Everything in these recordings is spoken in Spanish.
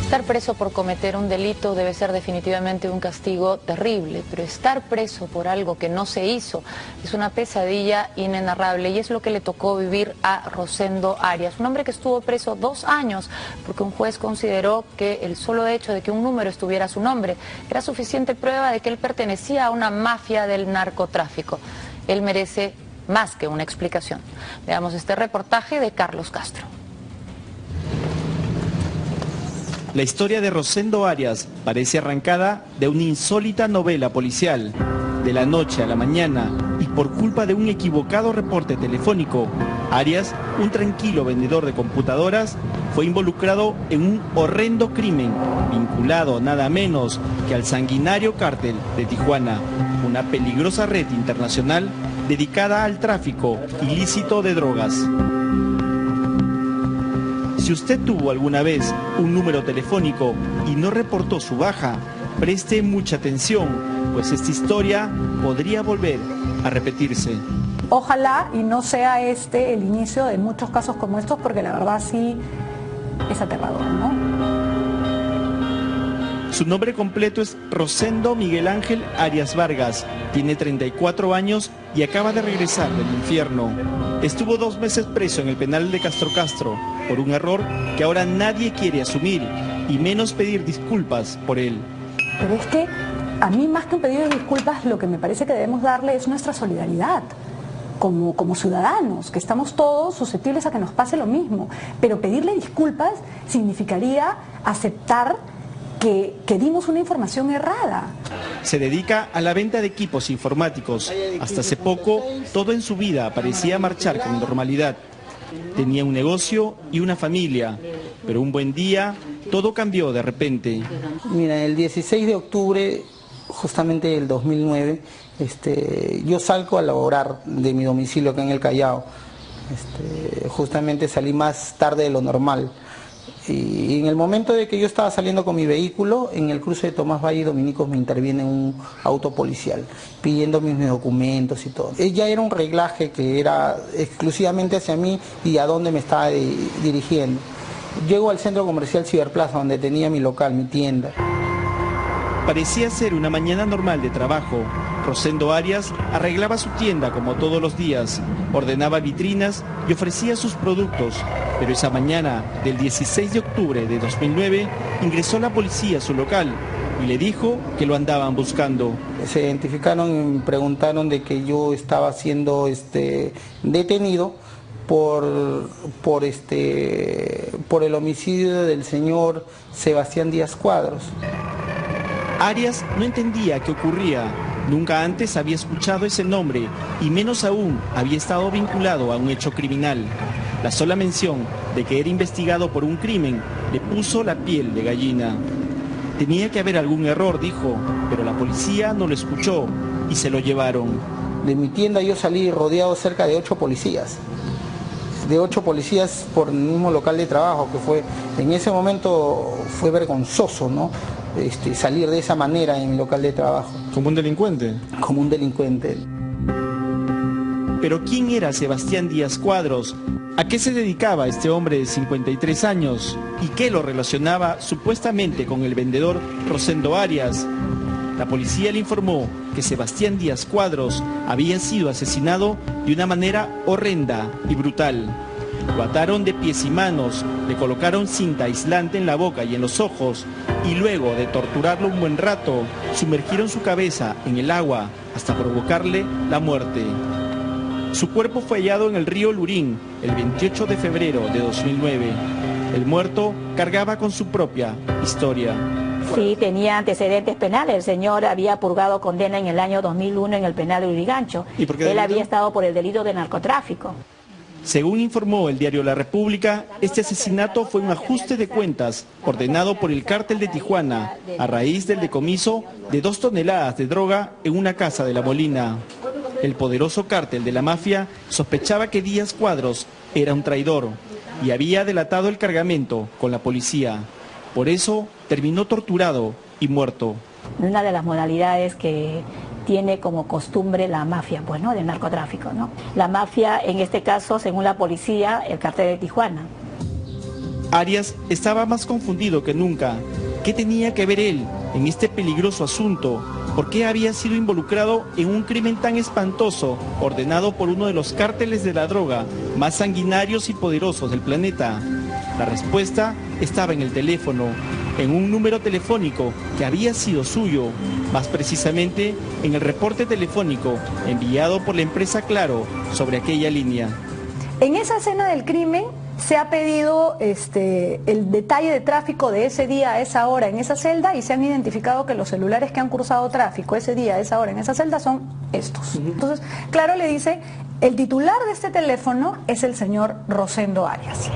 Estar preso por cometer un delito debe ser definitivamente un castigo terrible, pero estar preso por algo que no se hizo es una pesadilla inenarrable y es lo que le tocó vivir a Rosendo Arias, un hombre que estuvo preso 2 años porque un juez consideró que el solo hecho de que un número estuviera a su nombre era suficiente prueba de que él pertenecía a una mafia del narcotráfico. Él merece más que una explicación. Veamos este reportaje de Carlos Castro. La historia de Rosendo Arias parece arrancada de una insólita novela policial. De la noche a la mañana, y por culpa de un equivocado reporte telefónico, Arias, un tranquilo vendedor de computadoras, fue involucrado en un horrendo crimen, vinculado nada menos que al sanguinario cártel de Tijuana, una peligrosa red internacional dedicada al tráfico ilícito de drogas. Si usted tuvo alguna vez un número telefónico y no reportó su baja, preste mucha atención, pues esta historia podría volver a repetirse. Ojalá y no sea este el inicio de muchos casos como estos, porque la verdad sí es aterrador, ¿no? Su nombre completo es Rosendo Miguel Ángel Arias Vargas, tiene 34 años y acaba de regresar del infierno. Estuvo 2 meses preso en el penal de Castro Castro por un error que ahora nadie quiere asumir y menos pedir disculpas por él. Pero es que a mí, más que un pedido de disculpas, lo que me parece que debemos darle es nuestra solidaridad como ciudadanos, que estamos todos susceptibles a que nos pase lo mismo. Pero pedirle disculpas significaría aceptar que dimos una información errada. Se dedica a la venta de equipos informáticos. Hasta hace poco, todo en su vida parecía marchar con normalidad. Tenía un negocio y una familia, pero un buen día todo cambió de repente. Mira, el 16 de octubre, justamente del 2009, yo salgo a laborar de mi domicilio acá en el Callao. Justamente salí más tarde de lo normal. Y en el momento de que yo estaba saliendo con mi vehículo, en el cruce de Tomás Valle y Dominicos me interviene un auto policial, pidiéndome mis documentos y todo. Ya era un reglaje que era exclusivamente hacia mí y a dónde me estaba dirigiendo. Llego al centro comercial Ciberplaza, donde tenía mi local, mi tienda. Parecía ser una mañana normal de trabajo. Rosendo Arias arreglaba su tienda como todos los días, ordenaba vitrinas y ofrecía sus productos. Pero esa mañana del 16 de octubre de 2009 ingresó la policía a su local y le dijo que lo andaban buscando. Se identificaron y me preguntaron de que yo estaba siendo detenido por el homicidio del señor Sebastián Díaz Cuadros. Arias no entendía qué ocurría. Nunca antes había escuchado ese nombre y menos aún había estado vinculado a un hecho criminal. La sola mención de que era investigado por un crimen le puso la piel de gallina. Tenía que haber algún error, dijo, pero la policía no lo escuchó y se lo llevaron. De mi tienda yo salí rodeado cerca de 8 policías. De 8 policías por el mismo local de trabajo, que fue, en ese momento fue vergonzoso, ¿no? Salir de esa manera en mi local de trabajo. ¿Como un delincuente? Como un delincuente. Pero ¿quién era Sebastián Díaz Cuadros? ¿A qué se dedicaba este hombre de 53 años? ¿Y qué lo relacionaba supuestamente con el vendedor Rosendo Arias? La policía le informó que Sebastián Díaz Cuadros había sido asesinado de una manera horrenda y brutal. Lo ataron de pies y manos, le colocaron cinta aislante en la boca y en los ojos y luego de torturarlo un buen rato, sumergieron su cabeza en el agua hasta provocarle la muerte. Su cuerpo fue hallado en el río Lurín el 28 de febrero de 2009. El muerto cargaba con su propia historia. Sí, tenía antecedentes penales. El señor había purgado condena en el año 2001 en el penal de Urigancho. ¿Y por qué él había estado por el delito de narcotráfico. Según informó el diario La República, este asesinato fue un ajuste de cuentas ordenado por el cártel de Tijuana a raíz del decomiso de 2 toneladas de droga en una casa de La Molina. El poderoso cártel de la mafia sospechaba que Díaz Cuadros era un traidor y había delatado el cargamento con la policía. Por eso terminó torturado y muerto. Una de las modalidades que tiene como costumbre la mafia, pues, ¿no?, del narcotráfico, ¿no? La mafia, en este caso, según la policía, el cártel de Tijuana. Arias estaba más confundido que nunca. ¿Qué tenía que ver él en este peligroso asunto? ¿Por qué había sido involucrado en un crimen tan espantoso, ordenado por uno de los cárteles de la droga más sanguinarios y poderosos del planeta? La respuesta estaba en el teléfono, en un número telefónico que había sido suyo, más precisamente en el reporte telefónico enviado por la empresa Claro sobre aquella línea. En esa escena del crimen se ha pedido el detalle de tráfico de ese día a esa hora en esa celda y se han identificado que los celulares que han cursado tráfico ese día a esa hora en esa celda son estos. Entonces, Claro le dice, el titular de este teléfono es el señor Rosendo Arias.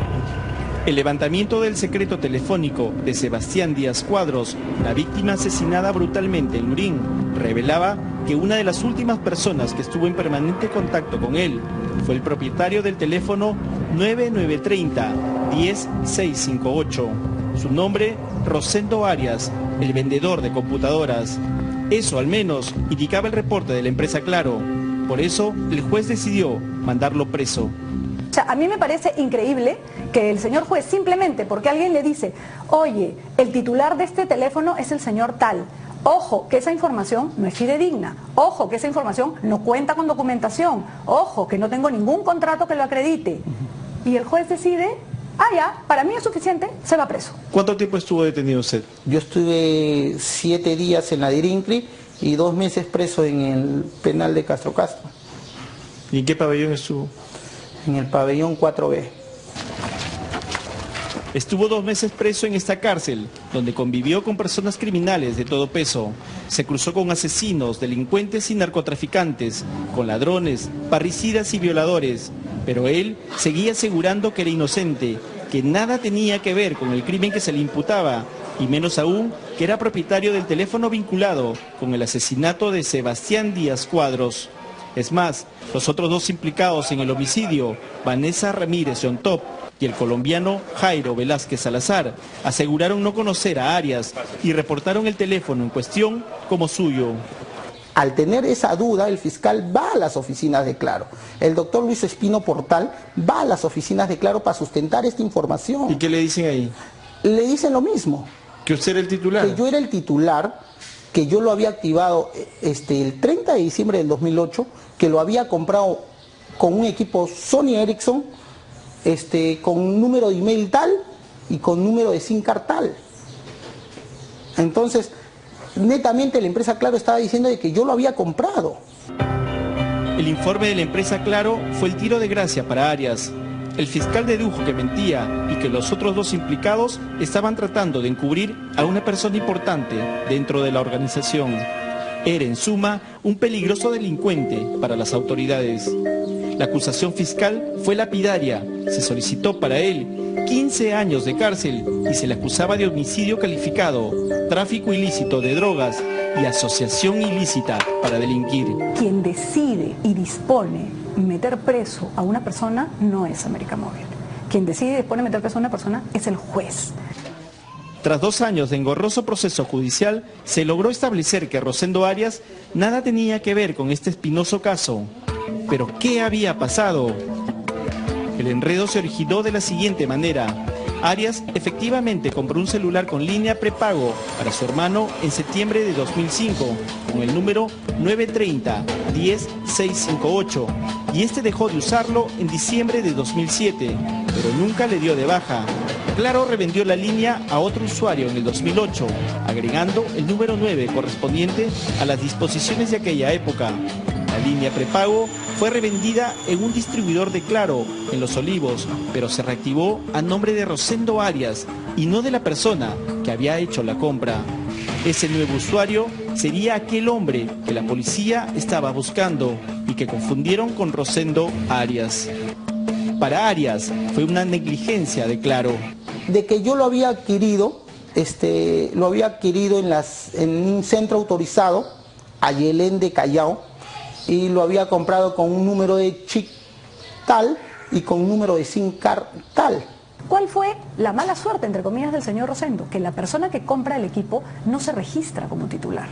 El levantamiento del secreto telefónico de Sebastián Díaz Cuadros, la víctima asesinada brutalmente en Lurín, revelaba que una de las últimas personas que estuvo en permanente contacto con él fue el propietario del teléfono 9930-10658. Su nombre, Rosendo Arias, el vendedor de computadoras. Eso al menos indicaba el reporte de la empresa Claro. Por eso el juez decidió mandarlo preso. O sea, a mí me parece increíble que el señor juez, simplemente porque alguien le dice, oye, el titular de este teléfono es el señor tal, ojo, que esa información no es fidedigna, ojo, que esa información no cuenta con documentación, ojo, que no tengo ningún contrato que lo acredite. Y el juez decide, ya, para mí es suficiente, se va preso. ¿Cuánto tiempo estuvo detenido usted? Yo estuve 7 días en la Dirincli y 2 meses preso en el penal de Castro Castro. ¿Y en qué pabellón estuvo? En el pabellón 4B. Estuvo 2 meses preso en esta cárcel, donde convivió con personas criminales de todo peso. Se cruzó con asesinos, delincuentes y narcotraficantes, con ladrones, parricidas y violadores. Pero él seguía asegurando que era inocente, que nada tenía que ver con el crimen que se le imputaba, y menos aún que era propietario del teléfono vinculado con el asesinato de Sebastián Díaz Cuadros. Es más, los otros 2 implicados en el homicidio, Vanessa Ramírez Yontop y el colombiano Jairo Velázquez Salazar, aseguraron no conocer a Arias y reportaron el teléfono en cuestión como suyo. Al tener esa duda, el fiscal va a las oficinas de Claro. El doctor Luis Espino Portal va a las oficinas de Claro para sustentar esta información. ¿Y qué le dicen ahí? Le dicen lo mismo. ¿Que usted era el titular? Que yo era el titular, que yo lo había activado el 30 de diciembre del 2008, que lo había comprado con un equipo Sony Ericsson, con un número de email tal y con número de SIM card tal. Entonces, netamente la empresa Claro estaba diciendo de que yo lo había comprado. El informe de la empresa Claro fue el tiro de gracia para Arias. El fiscal dedujo que mentía y que los otros 2 implicados estaban tratando de encubrir a una persona importante dentro de la organización. Era, en suma, un peligroso delincuente para las autoridades. La acusación fiscal fue lapidaria. Se solicitó para él 15 años de cárcel y se le acusaba de homicidio calificado, tráfico ilícito de drogas y asociación ilícita para delinquir. Quien decide y dispone meter preso a una persona no es América Móvil. Quien decide y dispone meter preso a una persona es el juez. Tras 2 años de engorroso proceso judicial, se logró establecer que Rosendo Arias nada tenía que ver con este espinoso caso. ¿Pero qué había pasado? El enredo se originó de la siguiente manera. Arias efectivamente compró un celular con línea prepago para su hermano en septiembre de 2005, con el número 930-10658, y este dejó de usarlo en diciembre de 2007, pero nunca le dio de baja. Claro revendió la línea a otro usuario en el 2008, agregando el número 9 correspondiente a las disposiciones de aquella época. La línea prepago fue revendida en un distribuidor de Claro, en Los Olivos, pero se reactivó a nombre de Rosendo Arias y no de la persona que había hecho la compra. Ese nuevo usuario sería aquel hombre que la policía estaba buscando y que confundieron con Rosendo Arias. Para Arias fue una negligencia de Claro. De que yo lo había adquirido, en un centro autorizado, Ayelén de Callao, y lo había comprado con un número de chip tal y con un número de SIM card tal. ¿Cuál fue la mala suerte, entre comillas, del señor Rosendo? Que la persona que compra el equipo no se registra como titular.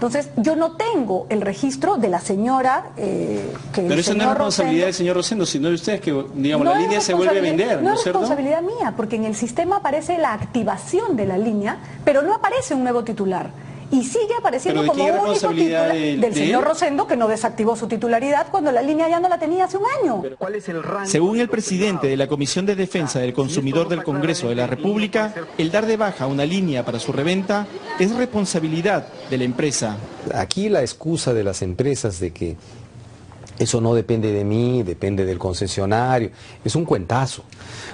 Entonces, yo no tengo el registro de la señora Pero eso no es responsabilidad del señor Rosendo, sino de ustedes, que digamos, la línea se vuelve a vender, ¿no es cierto? No es responsabilidad mía, porque en el sistema aparece la activación de la línea, pero no aparece un nuevo titular. Y sigue apareciendo como único titular del señor Rosendo, que no desactivó su titularidad cuando la línea ya no la tenía hace un año. ¿Cuál es el rango? Según el presidente de la Comisión de Defensa del Consumidor del Congreso de la República, el dar de baja una línea para su reventa es responsabilidad de la empresa. Aquí la excusa de las empresas de que eso no depende de mí, depende del concesionario, es un cuentazo,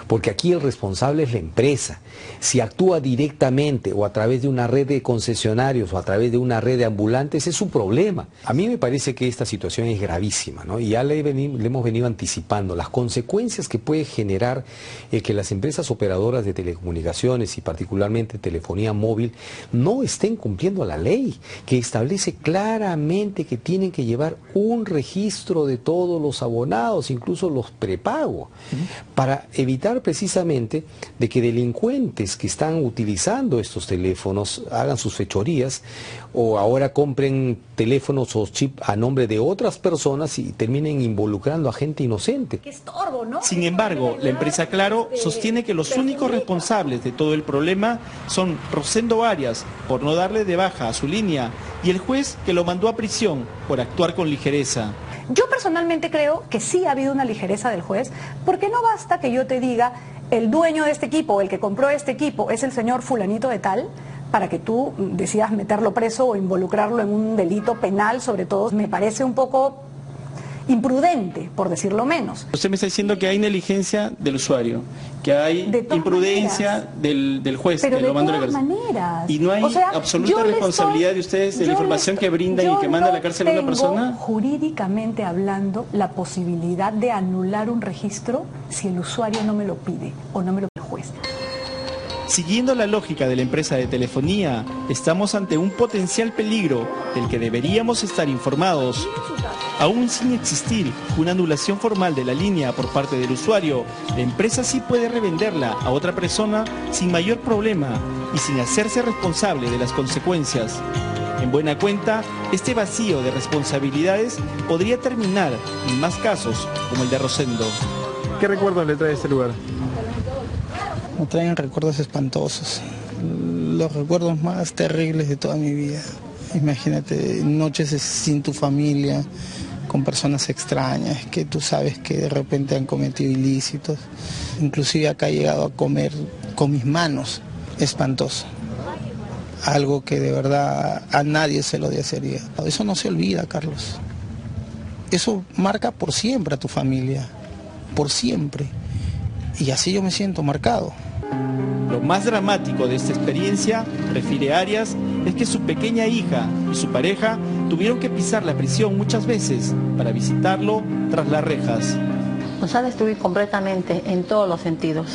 porque aquí el responsable es la empresa. Si actúa directamente o a través de una red de concesionarios o a través de una red de ambulantes, es su problema. A mí me parece que esta situación es gravísima, ¿no? Y ya le hemos venido anticipando las consecuencias que puede generar que las empresas operadoras de telecomunicaciones y particularmente telefonía móvil no estén cumpliendo la ley, que establece claramente que tienen que llevar un registro de todos los abonados, incluso los prepago, para evitar precisamente de que delincuentes que están utilizando estos teléfonos hagan sus fechorías o ahora compren teléfonos o chip a nombre de otras personas y terminen involucrando a gente inocente. Qué estorbo, ¿no? Sin embargo, la empresa Claro sostiene que los únicos responsables de todo el problema son Rosendo Arias, por no darle de baja a su línea, y el juez que lo mandó a prisión por actuar con ligereza. Yo personalmente creo que sí ha habido una ligereza del juez, porque no basta que yo te diga el dueño de este equipo o el que compró este equipo es el señor fulanito de tal, para que tú decidas meterlo preso o involucrarlo en un delito penal. Sobre todo me parece un poco imprudente, por decirlo menos. Usted me está diciendo que hay negligencia del usuario, que hay imprudencia del juez que lo mandó a la cárcel. Y no hay absoluta responsabilidad de ustedes de la información que brindan y que manda a la cárcel a una persona. Jurídicamente hablando, la posibilidad de anular un registro si el usuario no me lo pide o no me lo pide el juez. Siguiendo la lógica de la empresa de telefonía, estamos ante un potencial peligro del que deberíamos estar informados. Aún sin existir una anulación formal de la línea por parte del usuario, la empresa sí puede revenderla a otra persona sin mayor problema y sin hacerse responsable de las consecuencias. En buena cuenta, este vacío de responsabilidades podría terminar en más casos como el de Rosendo. ¿Qué recuerdo le trae este lugar? Me traen recuerdos espantosos, los recuerdos más terribles de toda mi vida. Imagínate, noches sin tu familia, con personas extrañas que tú sabes que de repente han cometido ilícitos. Inclusive acá he llegado a comer con mis manos, espantoso. Algo que de verdad a nadie se lo desearía. Eso no se olvida, Carlos. Eso marca por siempre a tu familia, por siempre. Y así yo me siento marcado. Lo más dramático de esta experiencia, refiere Arias, es que su pequeña hija y su pareja tuvieron que pisar la prisión muchas veces para visitarlo tras las rejas. Nos ha destruido completamente en todos los sentidos,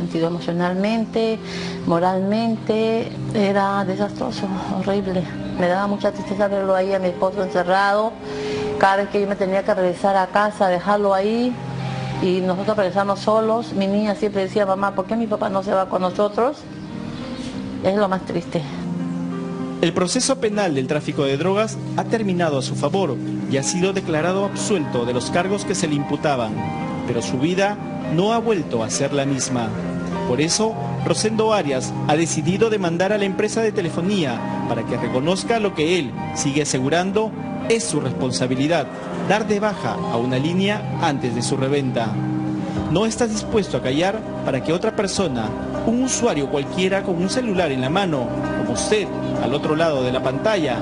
emocionalmente, moralmente. Era desastroso, horrible. Me daba mucha tristeza verlo ahí a mi esposo encerrado. Cada vez que yo me tenía que regresar a casa, dejarlo ahí, y nosotros regresamos solos. Mi niña siempre decía, mamá, ¿por qué mi papá no se va con nosotros? Es lo más triste. El proceso penal del tráfico de drogas ha terminado a su favor y ha sido declarado absuelto de los cargos que se le imputaban, pero su vida no ha vuelto a ser la misma. Por eso, Rosendo Arias ha decidido demandar a la empresa de telefonía para que reconozca lo que él sigue asegurando es su responsabilidad, dar de baja a una línea antes de su reventa. No está dispuesto a callar para que otra persona, un usuario cualquiera con un celular en la mano, como usted, al otro lado de la pantalla,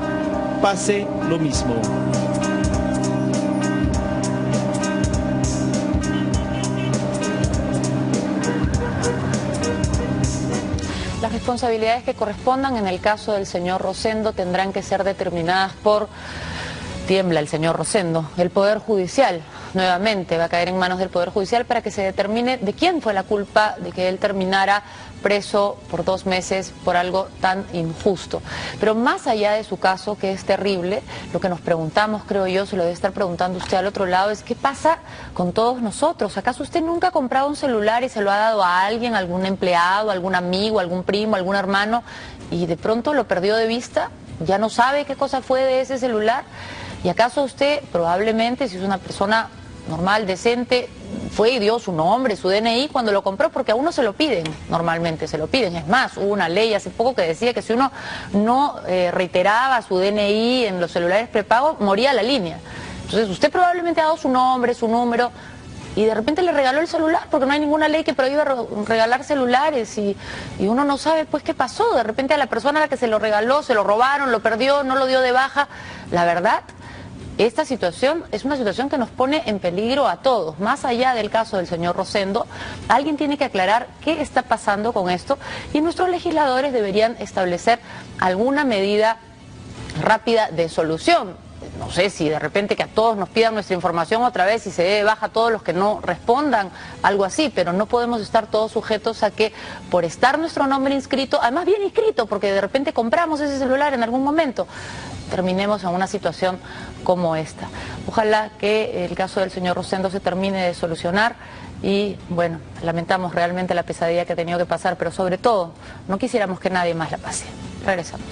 pase lo mismo. Las responsabilidades que correspondan en el caso del señor Rosendo tendrán que ser determinadas por, tiembla el señor Rosendo, el Poder Judicial. Nuevamente va a caer en manos del Poder Judicial para que se determine de quién fue la culpa de que él terminara preso por 2 meses por algo tan injusto. Pero más allá de su caso, que es terrible, lo que nos preguntamos, creo yo, se lo debe estar preguntando usted al otro lado, es ¿qué pasa con todos nosotros? ¿Acaso usted nunca ha comprado un celular y se lo ha dado a alguien, algún empleado, algún amigo, algún primo, algún hermano, y de pronto lo perdió de vista? ya no sabe qué cosa fue de ese celular. ¿Y acaso usted probablemente, si es una persona normal, decente, fue y dio su nombre, su DNI cuando lo compró? Porque a uno se lo piden, normalmente se lo piden. Es más, hubo una ley hace poco que decía que si uno no reiteraba su DNI en los celulares prepago, moría la línea. Entonces usted probablemente ha dado su nombre, su número, y de repente le regaló el celular, porque no hay ninguna ley que prohíba regalar celulares, y uno no sabe pues qué pasó. De repente a la persona a la que se lo regaló, se lo robaron, lo perdió, no lo dio de baja. La verdad, esta situación es una situación que nos pone en peligro a todos. Más allá del caso del señor Rosendo, alguien tiene que aclarar qué está pasando con esto, y nuestros legisladores deberían establecer alguna medida rápida de solución. No sé si de repente que a todos nos pidan nuestra información otra vez y se dé de baja a todos los que no respondan, algo así, pero no podemos estar todos sujetos a que por estar nuestro nombre inscrito, además bien inscrito, porque de repente compramos ese celular en algún momento, terminemos en una situación como esta. Ojalá que el caso del señor Rosendo se termine de solucionar y, bueno, lamentamos realmente la pesadilla que ha tenido que pasar, pero sobre todo no quisiéramos que nadie más la pase. Regresamos.